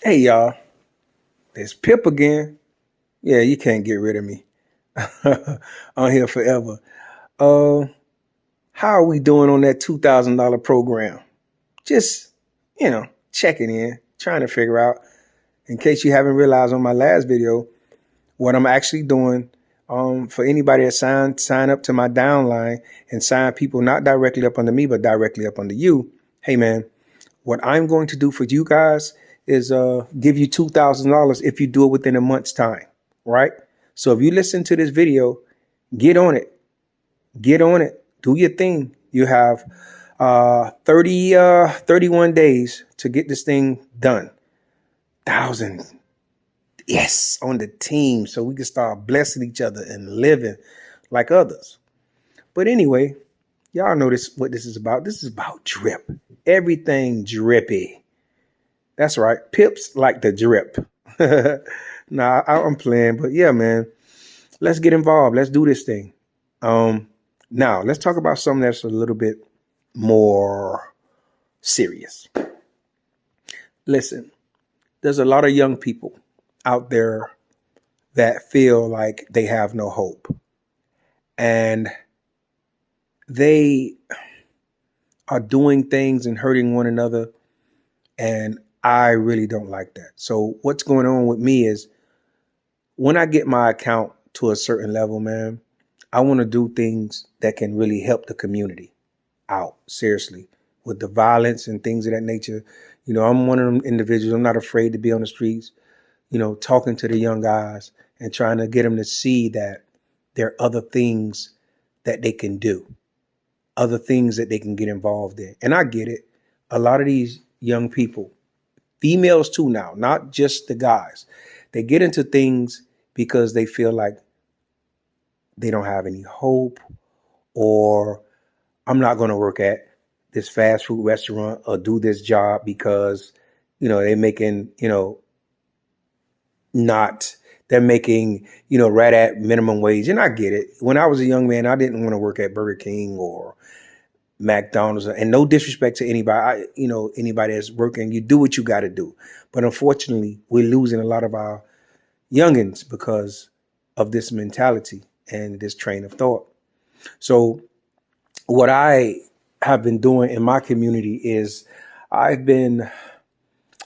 Hey y'all, it's Pip again. Yeah, you can't get rid of me. I'm here forever. Uh, how are we doing on that $2,000 program? Just, checking in, trying to figure out, in case you haven't realized on my last video, what I'm actually doing for anybody that sign up to my downline and sign people not directly up under me, but directly up under you. Hey man, what I'm going to do for you guys is give you $2,000 if you do it within a month's time, right? So if you listen to this video, get on it. Get on it. Do your thing. You have 31 days to get this thing done. 1,000. Yes, on the team. So we can start blessing each other and living like others. But anyway, y'all know what this is about. This is about drip. Everything drippy. That's right. Pips like the drip. I'm playing, but yeah, man. Let's get involved. Let's do this thing. Now let's talk about something that's a little bit more serious. Listen, there's a lot of young people out there that feel like they have no hope. And they are doing things and hurting one another. And I really don't like that. So what's going on with me is when I get my account to a certain level, man, I want to do things that can really help the community out, seriously, with the violence and things of that nature. I'm one of them individuals. I'm not afraid to be on the streets, talking to the young guys and trying to get them to see that there are other things that they can do, other things that they can get involved in. And I get it. A lot of these young people, females too now, not just the guys, they get into things because they feel like they don't have any hope, or I'm not going to work at this fast food restaurant or do this job because, they're making, they're making, right at minimum wage. And I get it. When I was a young man, I didn't want to work at Burger King or McDonald's, and no disrespect to anybody, anybody that's working. You do what you got to do. But unfortunately, we're losing a lot of our youngins because of this mentality and this train of thought. So what I have been doing in my community is I've been,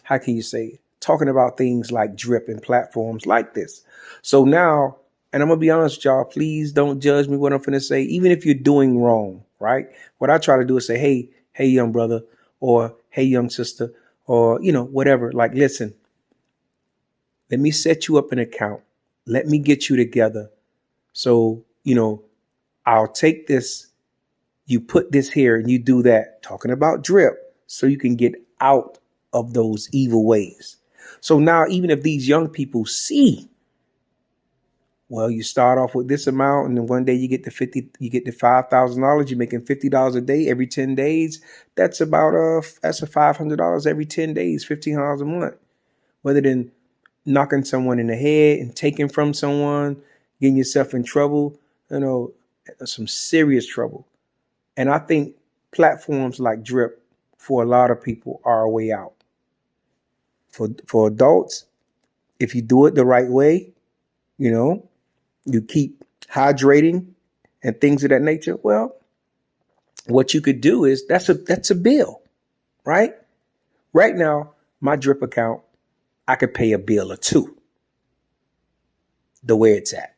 how can you say, talking about things like drip and platforms like this. So now, and I'm going to be honest, y'all, please don't judge me what I'm going to say, even if you're doing wrong, right? What I try to do is say, hey, young brother, or hey, young sister, or, whatever. Like, listen, let me set you up an account. Let me get you together. So, I'll take this. You put this here and you do that, talking about drip, so you can get out of those evil ways. So now, even if these young people see, well, you start off with this amount, and then one day you get to $5,000. You're making $50 a day every 10 days. That's about that's a $500 every 10 days, $1,500 a month. Rather than knocking someone in the head and taking from someone, getting yourself in trouble, some serious trouble. And I think platforms like Drip, for a lot of people, are a way out. For adults, if you do it the right way, you keep hydrating and things of that nature. Well, what you could do is that's a bill, right? Right now, my Drip account, I could pay a bill or two the way it's at.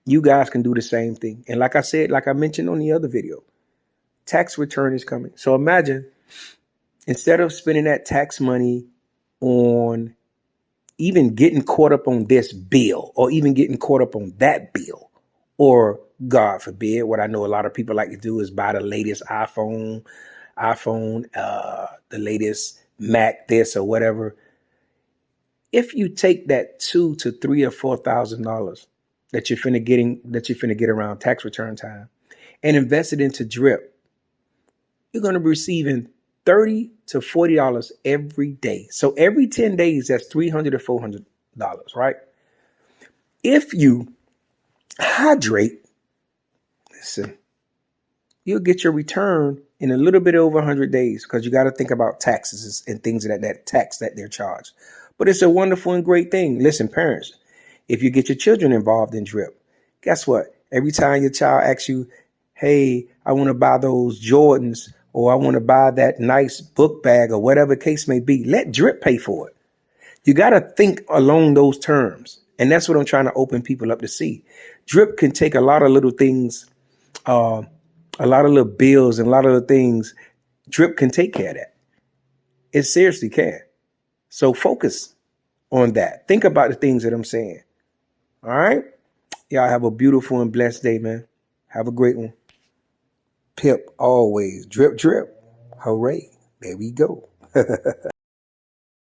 You guys can do the same thing. And like I said, like I mentioned on the other video, tax return is coming. So imagine, instead of spending that tax money on even getting caught up on this bill, or even getting caught up on that bill, or God forbid, what I know a lot of people like to do is buy the latest iPhone, the latest Mac, this or whatever. If you take that $2,000 to $3,000 or $4,000 that you're finna get around tax return time and invest it into Drip, you're going to be receiving $30 to $40 every day. So every 10 days, that's $300 to $400, right? If you hydrate, listen, you'll get your return in a little bit over 100 days, because you got to think about taxes and things of that tax that they're charged. But it's a wonderful and great thing. Listen, parents, if you get your children involved in drip, guess what? Every time your child asks you, hey, I want to buy those Jordans, or I want to buy that nice book bag, or whatever case may be, let drip pay for it. You got to think along those terms. And that's what I'm trying to open people up to see. Drip can take a lot of little things, uh, a lot of little bills and a lot of little things. Drip can take care of that. It seriously can. So focus on that. Think about the things that I'm saying. All right. Y'all have a beautiful and blessed day, man. Have a great one. Pip always. Drip, drip. Hooray. There we go.